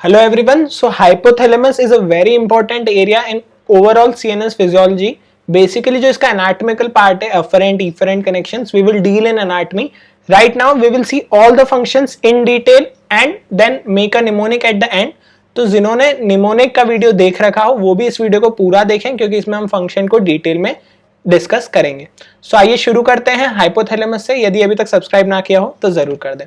Hello everyone. So hypothalamus is a very important area in overall CNS physiology. Basically जो इसका anatomical part है, afferent efferent connections, we will deal in anatomy. Right now we will see all the functions in detail and then make a mnemonic at the end. तो जिन्होंने mnemonic का video देख रखा हो वो भी इस वीडियो को पूरा देखें क्योंकि इसमें हम फंक्शन को डिटेल में डिस्कस करेंगे. सो आइए शुरू करते हैं हाइपोथैलेमस से. यदि अभी तक सब्सक्राइब ना किया हो तो जरूर कर दें.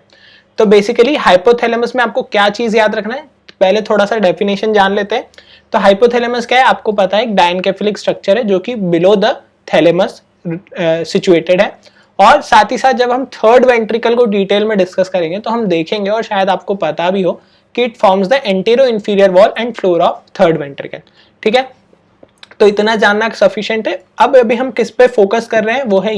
तो बेसिकली हाइपोथैलेमस में आपको क्या चीज याद रखना है, पहले थोड़ा सा डेफिनेशन जान लेते हैं. तो हाइपोथैलेमस क्या है, आपको पता है एक डायनकेफेलिक स्ट्रक्चर है जो कि बिलो द थैलेमस सिचुएटेड है. और साथ ही साथ जब हम थर्ड वेंट्रिकल को डिटेल में डिस्कस करेंगे तो हम देखेंगे और शायद आपको पता भी हो कि it forms the antero inferior wall and floor of third ventricle. ठीक है, तो इतना जानना सफिशिएंट है. अब अभी हम किस पे फोकस कर रहे हैं वो है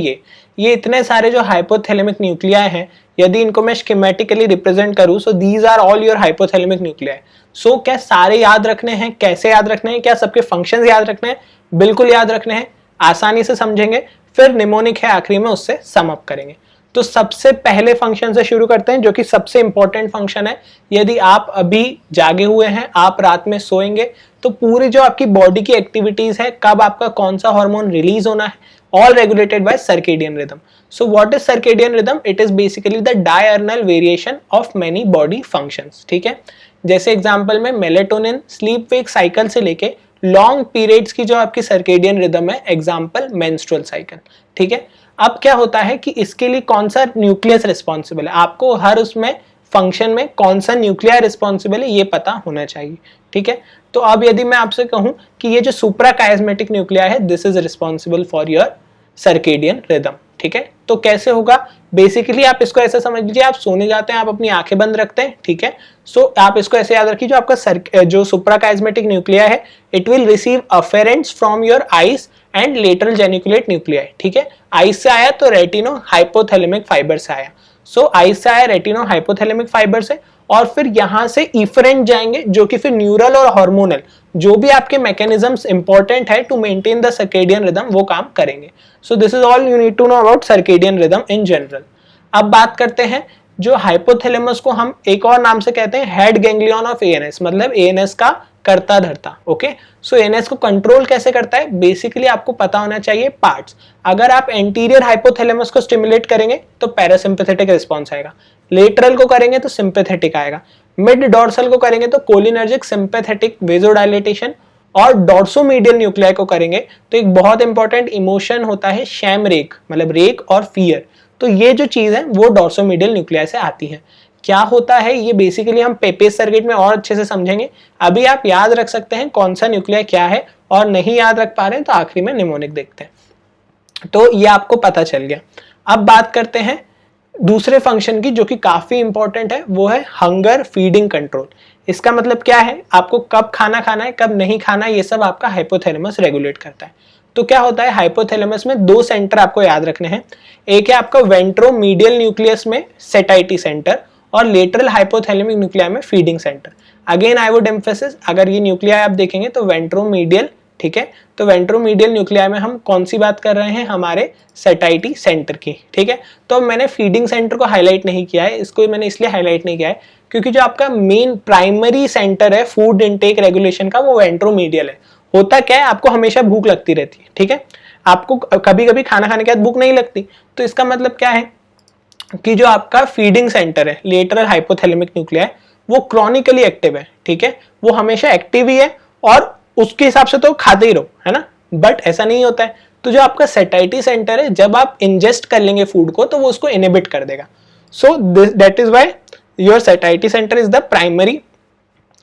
ये इतने सारे जो हाइपोथैलेमिक न्यूक्लियाई हैं, यदि इनको मैं स्कीमेटिकली रिप्रेजेंट करूं, so these are all your hypothalamic nuclei. So क्या सारे याद रखने हैं, कैसे याद रखने हैं, क्या सबके फंक्शंस याद रखने हैं? बिल्कुल याद रखने हैं, आसानी से समझेंगे. फिर निमोनिक है आखिरी में, उससे सम अप करेंगे. तो सबसे पहले फंक्शन से शुरू करते हैं जो कि सबसे इंपॉर्टेंट फंक्शन है. यदि आप अभी जागे हुए हैं, आप रात में सोएंगे, तो पूरी जो आपकी बॉडी की एक्टिविटीज है, कब आपका कौन सा हार्मोन रिलीज होना है, all regulated by circadian rhythm. So what is circadian rhythm? It is basically the diurnal variation of many body functions. ठीक है, जैसे एग्जांपल में मेलेटोनिन स्लीप वेक साइकिल से लेके लॉन्ग पीरियड्स की जो आपकी सर्केडियन रिदम है, एग्जांपल मेंस्ट्रुअल साइकिल. ठीक है, अब क्या होता है कि इसके लिए कौन सा न्यूक्लियस रिस्पॉन्सिबल है, आपको हर उसमें फंक्शन में कौन सा न्यूक्लियर रिस्पॉन्सिबल है ये पता होना चाहिए. ठीक है, तो अब यदि मैं आपसे कहूं कि ये जो सुप्राकाइस्मेटिक न्यूक्लियाई है, this is responsible for your circadian rhythm. ठीक है, तो कैसे होगा, बेसिकली आप इसको ऐसे समझ लीजिए, आप सोने जाते हैं, आप अपनी आंखें बंद रखते हैं. ठीक है, सो आप इसको ऐसे याद रखिए, जो आपका जो सुप्राकाइस्मेटिक न्यूक्लियाई है, it will receive afferents from your eyes and lateral geniculate nuclei. ठीक है, आईज से आया तो रेटिनो हाइपोथैलेमिक फाइबर से आया. सो आईज से आया रेटिनो हाइपोथैलेमिक फाइबर से, और फिर यहां से इफरेंट जाएंगे जो कि फिर न्यूरल और हार्मोनल जो भी आपके मैकेनिज्म्स इंपॉर्टेंट है to maintain the circadian rhythm वो काम करेंगे. So this is all you need to know about circadian rhythm in general. अब बात करते हैं जो हाइपोथैलेमस को हम एक और नाम से कहते हैं हेड गैंग्लियन ऑफ एएनएस, मतलब एएनएस का करता धरता. ओके, सो एएनएस को कंट्रोल कैसे करता है, बेसिकली आपको पता होना चाहिए पार्ट्स. अगर आप एंटीरियर हाइपोथैलेमस को स्टिमुलेट करेंगे तो पैरासिम्पैथेटिक रिस्पॉन्स आएगा, लेटरल को करेंगे तो सिंपैथेटिक आएगा, मिड डॉर्सल को करेंगे तो कोलिनर्जिक सिंपैथेटिक वेजोडाइलेटेशन, और डॉर्सोमीडियल न्यूक्लियाई को करेंगे तो एक बहुत इंपॉर्टेंट इमोशन होता है शैम रेक, मतलब रेक और फियर. तो ये जो चीज है वो डॉर्सोमीडियल न्यूक्लियाई से आती है. क्या होता है ये बेसिकली हम पेपेज सर्किट में और अच्छे से समझेंगे. अभी आप याद रख सकते हैं कौन सा न्यूक्लियाई क्या है, और नहीं याद रख पा रहे हैं तो आखिरी में निमोनिक देखते हैं. तो ये आपको पता चल गया. अब बात करते हैं दूसरे फंक्शन की जो कि काफी इंपॉर्टेंट है, वो है हंगर फीडिंग कंट्रोल. इसका मतलब क्या है, आपको कब खाना खाना है, कब नहीं खाना है, ये सब आपका हाइपोथैलेमस रेगुलेट करता है. तो क्या होता है, हाइपोथैलेमस में दो सेंटर आपको याद रखने हैं. एक है आपका वेंट्रोमीडियल न्यूक्लियस में सेटाइटी सेंटर, और लेटरल हाइपोथैलेमिक न्यूक्लियाई में feeding centre. Again I would emphasis, अगर ये न्यूक्लियाई आप देखेंगे तो वेंट्रोमीडियल. ठीक है, तो वेंट्रोमीडियल न्यूक्लियाई में हम कौन सी बात कर रहे हैं, हमारे सेटाइटी सेंटर की. ठीक है, तो मैंने फीडिंग सेंटर को हाईलाइट नहीं किया है, इसको मैंने इसलिए हाईलाइट नहीं किया है क्योंकि जो आपका मेन प्राइमरी सेंटर है फूड इनटेक रेगुलेशन का, वो वेंट्रोमीडियल है. होता क्या है, आपको हमेशा भूख लगती रहती है. ठीक है, आपको कभी कभी खाना खाने के बाद भूख नहीं लगती, तो इसका मतलब क्या है कि जो आपका फीडिंग सेंटर है लेटरल हाइपोथैलेमिक न्यूक्लियाई, वो क्रॉनिकली एक्टिव है. ठीक है, वो हमेशा एक्टिव ही है और उसके हिसाब से तो खाते ही रहो, है ना, बट ऐसा नहीं होता है. तो जो आपका सेटाइटी सेंटर है, जब आप इंजेस्ट कर लेंगे फूड को तो वो उसको इनहिबिट कर देगा. So that is why your सेटाइटी centre is the primary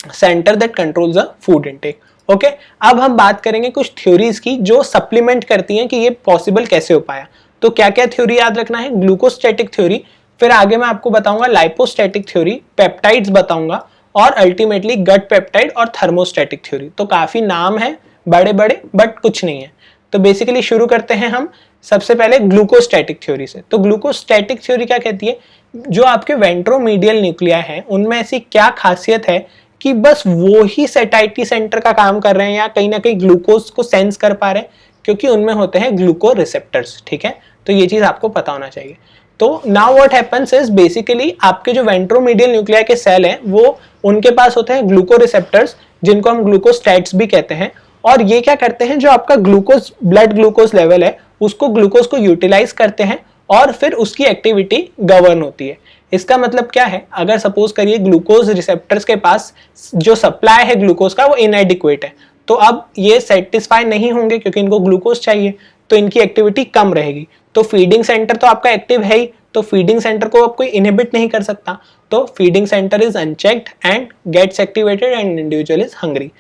centre that controls the food intake. Okay, अब हम बात करेंगे कुछ थ्योरीज की जो सप्लीमेंट करती हैं कि ये पॉसिबल कैसे हो पाया. तो क्या क्या थ्योरी याद रखना है, ग्लूकोस्टैटिक थ्योरी, फिर आगे मैं आपको बताऊंगा लाइपोस्टैटिक थ्योरी, पेप्टाइड्स बताऊंगा, और अल्टीमेटली गट पेप्टाइड और थर्मोस्टैटिक थ्योरी. तो काफी नाम है बड़े बड़े, बट कुछ नहीं है. तो बेसिकली शुरू करते हैं हम सबसे पहले ग्लूकोस्टैटिक थ्योरी से. तो ग्लूकोस्टैटिक थ्योरी क्या कहती है, जो आपके वेंट्रोमीडियल न्यूक्लियाई हैं उनमें ऐसी क्या खासियत है कि बस वो ही सेटाइटी सेंटर का काम कर रहे हैं या कहीं ना कहीं ग्लूकोज को सेंस कर पा रहे हैं, क्योंकि उनमें होते हैं ग्लूको रिसेप्टर्स. ठीक है, तो ये चीज आपको पता होना चाहिए. तो now what happens is basically आपके जो वेंट्रोमीडियल न्यूक्लियाई के सेल हैं वो उनके पास होते हैं ग्लूको रिसेप्टर्स, जिनको हम ग्लूकोस्टैट्स भी कहते हैं। और ये क्या करते हैं, जो आपका ग्लूकोज ब्लड ग्लूकोज लेवल है उसको ग्लूकोज को यूटिलाइज करते हैं और फिर उसकी एक्टिविटी गवर्न होती है। इसका मतलब क्या है, अगर सपोज करिए ग्लूकोज रिसेप्टर्स के पास जो सप्लाई है ग्लूकोज का वो इनएडिक्वेट है, तो अब ये सेटिस्फाई नहीं होंगे क्योंकि इनको ग्लूकोज चाहिए, तो इनकी एक्टिविटी कम रहेगी। तो फीडिंग सेंटर तो आपका एक्टिव है ही, तो फीडिंग सेंटर को अब कोई इनहिबिट नहीं कर सकता, तो feeding centre is unchecked and gets activated and individual is hungry.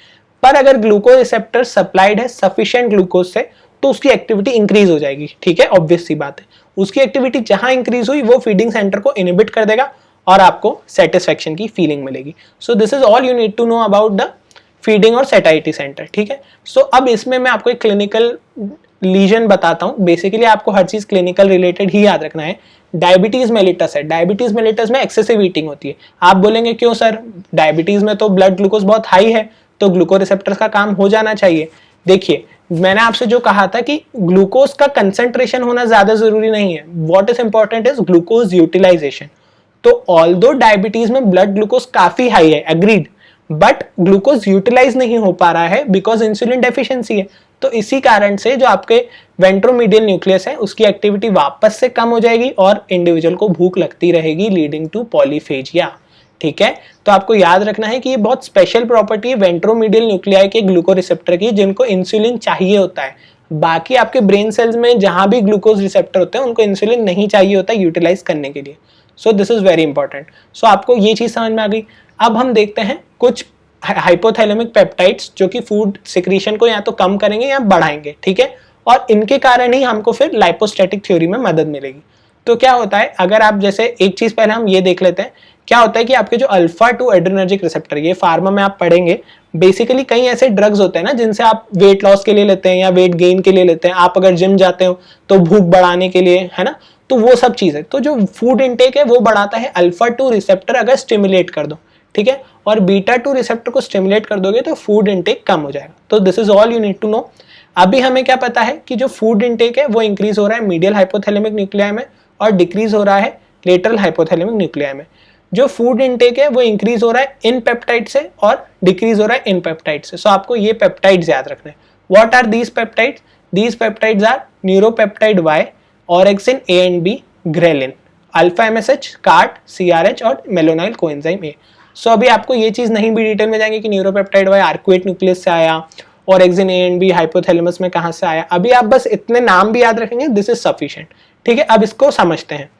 पर अगर ग्लूकोज रिसेप्टर सप्लाइड है सफिशिएंट ग्लूकोज से, तो उसकी एक्टिविटी इंक्रीज हो जाएगी, ठीक है, ऑब्वियस सी बात है। उसकी एक्टिविटी जहां इंक्रीज हुई वो फीडिंग सेंटर को इनहिबिट कर देगा और आपको सेटिस्फेक्शन की फीलिंग मिलेगी। So this is all you need to know about the feeding और सेटाइटी सेंटर, ठीक है। सो अब इसमें मैं आपको एक क्लिनिकल लीजन बताता हूं। बेसिकली आपको हर चीज क्लिनिकल रिलेटेड ही याद रखना है। डायबिटीज मेलिटस है, डायबिटीज मेलिटस में एक्सेसिव ईटिंग होती है। आप बोलेंगे क्यों सर, डायबिटीज में तो ब्लड ग्लूकोज बहुत हाई है, तो ग्लूको रिसेप्टर्स का काम हो जाना चाहिए। देखिए मैंने आपसे जो कहा था कि ग्लूकोज का कंसंट्रेशन होना ज्यादा जरूरी नहीं है, what is important is glucose utilisation. तो ऑल्दो डायबिटीज में ब्लड ग्लूकोज काफी हाई है, एग्रीड, बट ग्लूकोज यूटिलाइज नहीं हो पा रहा है बिकॉज इंसुलिन डेफिशिएंसी है। तो इसी कारण से जो आपके वेंट्रोमीडियल न्यूक्लियस है उसकी एक्टिविटी वापस से कम हो जाएगी और इंडिविजुअल को भूख लगती रहेगी, लीडिंग टू पॉलीफेजिया, ठीक है। तो आपको याद रखना है कि ये बहुत स्पेशल प्रॉपर्टी है वेंट्रोमीडियल न्यूक्लियाई के ग्लूको रिसेप्टर की, जिनको इंसुलिन चाहिए होता है। बाकी आपके ब्रेन सेल्स में जहां भी ग्लूकोज रिसेप्टर होते हैं उनको इंसुलिन नहीं चाहिए होता यूटिलाइज करने के लिए। So this is very important. So आपको ये चीज समझ में आ गई। अब हम देखते हैं कुछ हाइपोथैलेमिक पेप्टाइड्स जो कि फूड सिक्रीशन को या तो कम करेंगे या बढ़ाएंगे, ठीक है, और इनके कारण ही हमको फिर लाइपोस्टैटिक थ्योरी में मदद मिलेगी। तो क्या होता है, अगर आप जैसे एक चीज पहले हम ये देख लेते हैं, क्या होता है कि आपके जो अल्फा 2 एड्रेनर्जिक रिसेप्टर, ये फार्मा में आप पढ़ेंगे, बेसिकली कई ऐसे ड्रग्स होते हैं ना जिनसे आप वेट लॉस के लिए लेते हैं या वेट गेन के लिए लेते हैं, आप अगर जिम जाते हो तो भूख बढ़ाने के लिए, है ना, तो वो सब चीज है। तो जो फूड इनटेक है वो बढ़ाता है अल्फा 2 रिसेप्टर अगर स्टिमुलेट कर दो, ठीक है, और बीटा 2 रिसेप्टर को स्टिमुलेट कर दोगे तो फूड इनटेक कम हो जाएगा। तो this is all you need to know. अभी हमें क्या पता है कि जो फूड इनटेक है वो इंक्रीज हो रहा है मीडियल हाइपोथैलेमिक न्यूक्लियाई में और डिक्रीज हो रहा है लेटरल हाइपोथैलेमिक न्यूक्लियाई में। जो फूड इनटेक है वो इंक्रीज हो रहा है इन पेप्टाइड से और डिक्रीज हो रहा है इन पेप्टाइड से। सो आपको ये पेप्टाइड्स याद रखने हैं। What are these peptides? These peptides are neuropeptide Y, orexin A and B, ghrelin, alpha MSH, CART, CRH और मेलोनाइल कोएंजाइम ए। सो अभी आपको ये चीज नहीं भी डिटेल में जाएंगे कि न्यूरोपेप्टाइड वाई आर्कुएट न्यूक्लियस से आया और एक्सिन ए एंड बी हाइपोथैलेमस में कहां से आया। अभी आप बस इतने नाम भी याद रखेंगे, दिस इज सफिशिएंट, ठीक है। अब इसको समझते हैं।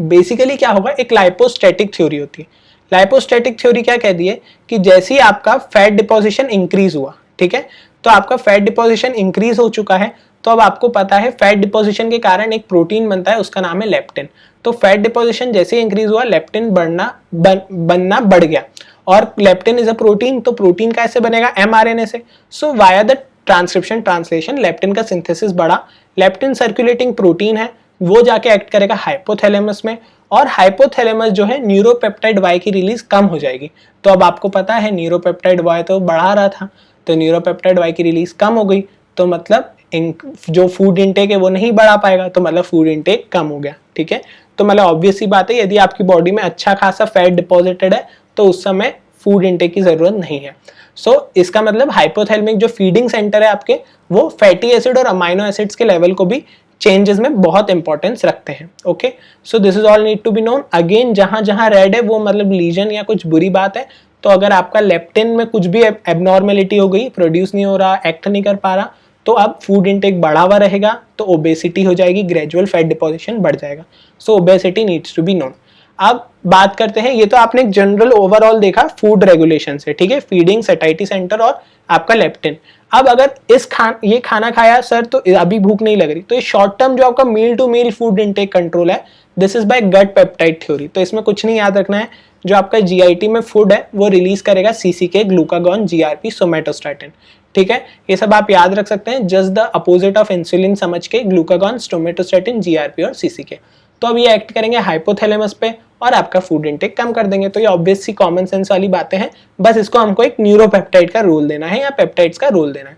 बेसिकली क्या होगा, एक लाइपोस्टैटिक थ्योरी होती है। लाइपोस्टैटिक थ्योरी क्या कहती है कि जैसे ही आपका फैट डिपोजिशन इंक्रीज हुआ, ठीक है, तो आपका फैट डिपोजिशन इंक्रीज हो चुका है, तो अब आपको पता है फैट डिपोजिशन के कारण एक प्रोटीन बनता है, उसका नाम है लेप्टिन। तो फैट डिपोजिशन जैसे ही इंक्रीज हुआ लेप्टिन बनना बढ़ गया, और लेप्टिन इज अ प्रोटीन, तो प्रोटीन कैसे बनेगा? एमआरएनए से। So via the transcription translation leptin का सिंथेसिस बढ़ा। लेप्टिन सर्कुलेटिंग प्रोटीन है, वो जाके एक्ट करेगा हाइपोथैलेमस में, और हाइपोथैलेमस जो है न्यूरोपेप्टाइड वाई की रिलीज कम हो जाएगी। तो अब आपको पता है न्यूरोपेप्टाइड वाई तो बढ़ा रहा था, तो न्यूरोपेप्टाइड वाई की रिलीज कम हो गई, तो मतलब जो फूड इनटेक है वो नहीं बढ़ा पाएगा, तो मतलब फूड इनटेक कम हो गया, ठीक है। तो मतलब ऑब्वियस सी बात है, यदि आपकी बॉडी में अच्छा खासा फैट डिपॉजिटेड है तो उस समय फूड इनटेक की जरूरत नहीं है। सो इसका मतलब हाइपोथैलेमिक जो फीडिंग सेंटर है आपके, वो फैटी एसिड और अमाइनो एसिड्स के लेवल को भी चेंजेस में बहुत इंपॉर्टेंस रखते हैं। Okay, so this is all need to be known. Again जहां जहां रेड है वो मतलब लीजन या कुछ बुरी बात है। तो अगर आपका लेप्टिन में कुछ भी एबनॉर्मेलिटी हो गई, प्रोड्यूस नहीं हो रहा, एक्ट नहीं कर पा रहा, तो अब फूड इनटेक बढ़ा हुआ रहेगा, तो ओबेसिटी हो जाएगी, ग्रेजुअल फैट डिपोजिशन बढ़ जाएगा। So obesity needs to be known. अब बात करते हैं, ये तो आपने एक जनरल ओवरऑल देखा फूड रेगुलेशन से, ठीक है, फीडिंग, सैटिस्फैक्शन सेंटर और आपका लेप्टिन। अब अगर ये खाना खाया सर तो अभी भूख नहीं लग रही, तो ये शॉर्ट टर्म जो आपका meal to meal food intake control है, this is by gut peptide theory. तो इसमें कुछ नहीं याद रखना है, जो आपका जीआईटी में फूड है वो रिलीज करेगा सीसीके, ग्लूकागॉन, जीआरपी, सोमेटोस्टैटिन, ठीक है। ये सब आप याद रख सकते हैं, just the opposite of insulin समझ के, ग्लूकागॉन, सोमेटोस्टैटिन, जीआरपी और सीसीके। तो अब ये एक्ट करेंगे हाइपोथैलेमस पे और आपका फूड इनटेक कम कर देंगे। तो ये ऑब्वियस सी कॉमन सेंस वाली बातें हैं, बस इसको हमको एक न्यूरोपेप्टाइड का रोल देना है या पेप्टाइड्स का रोल देना है।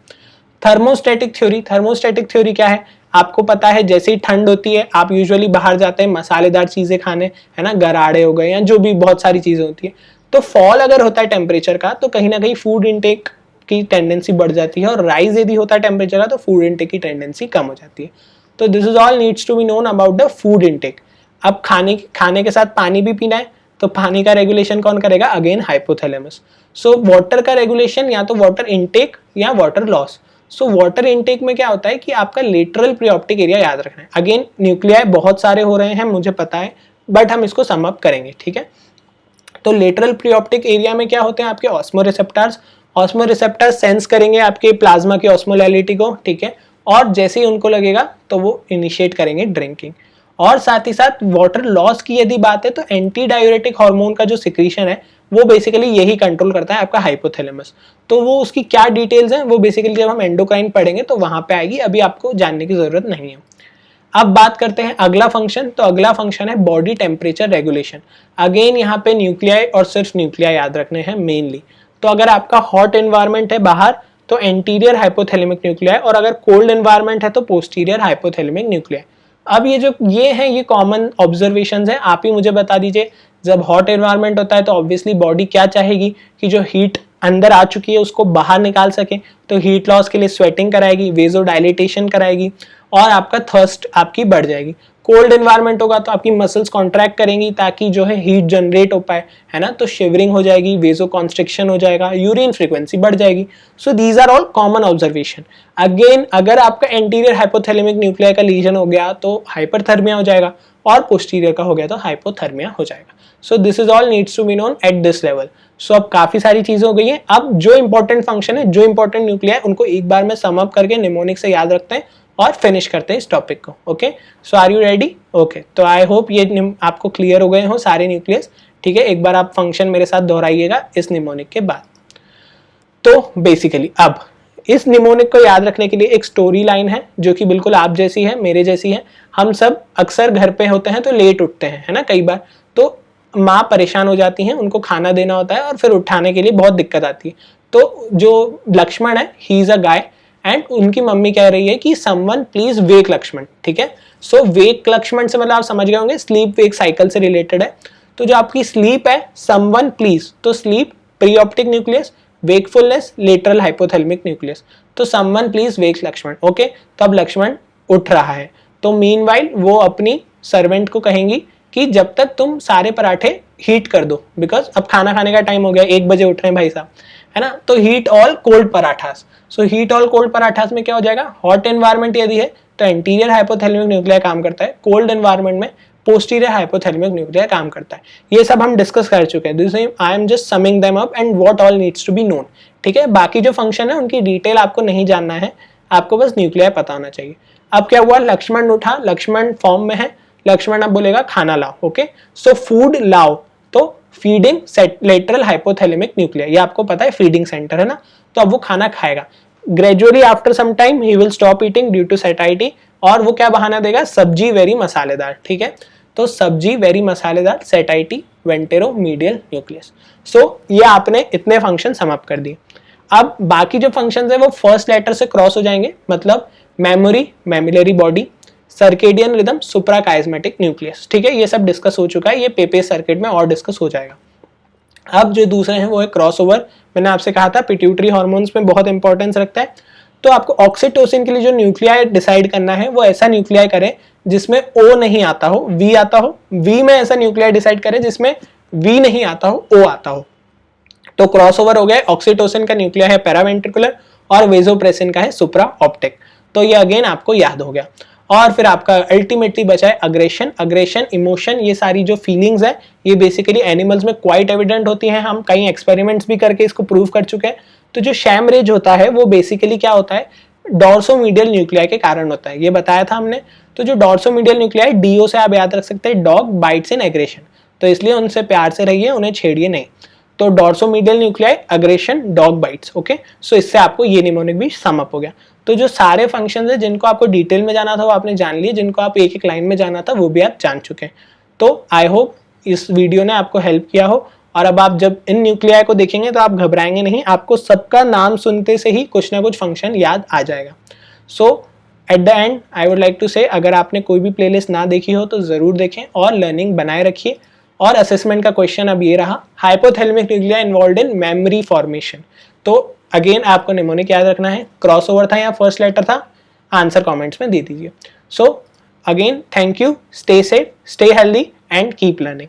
थर्मोस्टैटिक थ्योरी, थर्मोस्टैटिक थ्योरी क्या है? आपको पता है जैसे ही ठंड होती है आप यूजुअली बाहर जाते हैं मसालेदार चीजें खाने, है ना, गराड़े हो गए या जो भी बहुत सारी चीजें होती है, तो फॉल अगर होता है टेम्परेचर का तो कहीं ना कहीं फूड इनटेक की टेंडेंसी बढ़ जाती है, और राइज यदि होता है टेम्परेचर का तो फूड इनटेक की टेंडेंसी कम हो जाती है। तो this is all needs to be known about the food intake. अब खाने के साथ पानी भी पीना है, तो पानी का रेगुलेशन कौन करेगा? Again hypothalamus. सो वाटर का रेगुलेशन या तो वाटर इनटेक या water loss. So water intake में क्या होता है कि आपका लेटरल प्रीऑप्टिक एरिया याद रखना है। अगेन न्यूक्लियाई बहुत सारे हो रहे हैं मुझे पता है, बट हम इसको सम अप करेंगे, ठीक है। तो लेटरल प्रीऑप्टिक एरिया में क्या होते हैं? आपके ऑस्मोरिसेप्टर्स। ऑस्मोरिसेप्टर्स सेंस करेंगे आपके प्लाज्मा की ऑस्मोलैलिटी को, ठीक है, और जैसे ही उनको लगेगा तो वो इनिशिएट करेंगे ड्रिंकिंग। और साथ ही साथ वाटर लॉस की यदि बात है तो एंटी डायूरेटिक हार्मोन का जो सिक्रीशन है वो बेसिकली यही कंट्रोल करता है आपका हाइपोथैलेमस। तो वो उसकी क्या डिटेल्स हैं वो बेसिकली जब हम एंडोक्राइन पढ़ेंगे तो वहां पे आएगी, अभी आपको जानने की जरूरत नहीं है। अब बात करते हैं अगला फंक्शन। तो अगला फंक्शन है बॉडी टेम्परेचर रेगुलेशन। अगेन यहाँ पे न्यूक्लियाई और सिर्फ न्यूक्लियाई याद रखने हैं मेनली। तो अगर आपका हॉट एनवायरनमेंट है बाहर तो एंटीरियर हाइपोथैलेमिक न्यूक्लियाई, और अगर कोल्ड एनवायरनमेंट है तो पोस्टीरियर हाइपोथैलेमिक न्यूक्लियाई। अब ये हैं ये कॉमन ऑब्जर्वेशंस हैं, आप ही मुझे बता दीजिए। जब हॉट एनवायरनमेंट होता है तो ऑब्वियसली बॉडी क्या चाहेगी कि जो हीट अंदर आ चुकी है उसको बाहर निकाल सके, तो हीट लॉस के लिए स्वेटिंग कराएगी, वेजो डायलिटेशन कराएगी, और आपका थर्स्ट आपकी बढ़ जाएगी। कोल्ड एनवायरनमेंट होगा तो आपकी मसल्स कॉन्ट्रैक्ट करेंगी ताकि जो है हीट जनरेट हो पाए, है ना, तो शिवरिंग हो जाएगी, वेजो कॉन्स्ट्रिक्शन हो जाएगा, यूरिन फ्रीक्वेंसी बढ़ जाएगी। So these are all common observation. Again अगर आपका एंटीरियर हाइपोथैलेमिक न्यूक्लियाई का लीजन हो गया तो हाइपरथर्मिया हो जाएगा, और पोस्टीरियर का हो गया तो हाइपोथर्मिया हो जाएगा। So this is all needs to be known at this level. So अब काफी सारी चीजें हो गई हैं। अब जो इंपॉर्टेंट फंक्शन है, जो इंपॉर्टेंट न्यूक्लियाई, उनको एक बार में सम अप करके निमोनिक से याद रखते हैं और फिनिश करते हैं इस टॉपिक को। Okay, so are you ready? Okay, तो आई होप ये आपको क्लियर हो गए हो सारे न्यूक्लियस, ठीक है। एक बार आप फंक्शन मेरे साथ दोहराइएगा इस निमोनिक के बाद। तो बेसिकली अब इस निमोनिक को याद रखने के लिए एक स्टोरी लाइन है जो कि बिल्कुल आप जैसी है, मेरे जैसी है। हम सब अक्सर घर पे होते हैं तो लेट उठते हैं, है ना, कई बार। तो माँ परेशान हो जाती हैं, उनको खाना देना होता है और फिर उठाने के लिए बहुत दिक्कत आती है। तो जो लक्ष्मण है, he is a guy, and उनकी मम्मी कह रही है कि समवन प्लीज वेक लक्ष्मण, ठीक है। सो वेक लक्ष्मण से मतलब आप समझ गए होंगे स्लीप वेक साइकिल से रिलेटेड है। तो जो आपकी स्लीप है, समवन प्लीज, तो sleep preoptic nucleus, wakefulness lateral hypothalamic nucleus. तो someone please wake Lakshman, okay. तब लक्ष्मण उठ रहा है, तो मीनवाइल वो अपनी सर्वेंट को कहेंगी कि जब तक तुम सारे पराठे हीट कर दो, बिकॉज अब खाना खाने का टाइम हो गया, 1 बजे उठ रहे हैं भाई साहब, है ना। तो heat all cold parathas. So heat all cold parathas में क्या हो जाएगा? हॉट एनवायरनमेंट यदि है तो एंटीरियर हाइपोथैलेमिक न्यूक्लियाई काम करता है, कोल्ड एनवायरनमेंट में पोस्टीरियर हाइपोथैलेमिक न्यूक्लियाई काम करता है। ये सब हम डिस्कस कर चुके हैं, this I am just summing them up and what all needs to be known, ठीक है। बाकी जो फंक्शन है उनकी डिटेल आपको नहीं जानना है, आपको बस न्यूक्लियाई पता होना चाहिए। अब क्या हुआ? लक्ष्मण उठा, लक्ष्मण फॉर्म में है, लक्ष्मण अब बोलेगा खाना लाओ, ओके। सो फूड लाओ, तो फीडिंग लेटरल हाइपोथैलेमिक न्यूक्लियाई, ये आपको पता है फीडिंग सेंटर है ना। तो अब वो खाना खाएगा। Gradually after some time he will stop eating due to सैटिस्फाइटी, और वो क्या बहाना देगा? सब्जी वेरी मसालेदार, ठीक है। तो सब्जी वेरी मसालेदार, सैटिस्फाइटी, वेंटेरो मीडियल न्यूक्लियस। सो ये आपने इतने फंक्शन सम अप कर दिए। अब बाकी जो फंक्शंस है वो फर्स्ट लेटर से क्रॉस हो जाएंगे, मतलब memory, mammillary body, circadian rhythm, suprachiasmatic nucleus, ठीक है। ये सब डिस्कस हो चुका है, ये पेपे सर्किट में और डिस्कस हो जाएगा। अब जो दूसरे हैं वो है क्रॉसओवर। मैंने आपसे कहा था पिट्यूटरी हार्मोन्स में बहुत इंपॉर्टेंस रखता है। तो आपको ऑक्सीटोसिन के लिए जो न्यूक्लियाई डिसाइड करना है वो ऐसा न्यूक्लियाई करें जिसमें O नहीं आता हो, V आता हो। V में ऐसा न्यूक्लियाई डिसाइड करें जिसमें V नहीं आता हो, O आता हो। तो क्रॉसओवर हो गया। ऑक्सीटोसिन का न्यूक्लियाई है पैरावेंट्रिकुलर और वेजोप्रेसिन का है सुप्रा ऑप्टिक। तो ये अगेन आपको याद हो गया। और फिर आपका अल्टीमेटली बचा है अग्रेशन। अग्रेशन, इमोशन, ये सारी जो फीलिंग्स है ये बेसिकली एनिमल्स में क्वाइट एविडेंट होती हैं। हम कई एक्सपेरिमेंट्स भी करके इसको प्रूव कर चुके हैं। तो जो शैमरेज होता है वो बेसिकली क्या होता है? डॉर्सोमीडियल न्यूक्लियाई के कारण होता है, ये बताया था हमने। तो जो डॉर्सोमीडियल न्यूक्लियाई, डीओ से आप याद रख सकते हैं, डॉग बाइट्स इन एग्रेशन, तो इसलिए उनसे प्यार से रहिए, उन्हें छेड़िए नहीं। तो dorsomedial nuclei, aggression, dog bites, okay. So इससे आपको ये निमोनिक भी सम अप हो गया। तो जो सारे फंक्शंस है जिनको आपको डिटेल में जाना था वो आपने जान लिए, जिनको आप एक एक लाइन में जाना था वो भी आप जान चुके हैं। तो आई होप इस वीडियो ने आपको हेल्प किया हो। और अब आप जब इन न्यूक्लियाई को देखेंगे तो आप घबराएंगे नहीं, आपको सबका नाम सुनते से ही कुछ ना कुछ फंक्शन याद आ जाएगा। So at the end I would like to say, अगर आपने कोई भी प्लेलिस्ट ना देखी हो तो ज़रूर देखें और लर्निंग बनाए रखिए। और असेसमेंट का क्वेश्चन अब ये रहा, hypothalamic nuclei involved in memory formation. तो अगेन आपको निमोनिक याद रखना है, क्रॉसओवर था या फर्स्ट लेटर था, आंसर कमेंट्स में दे दीजिए। So again thank you, stay safe, stay healthy and keep learning.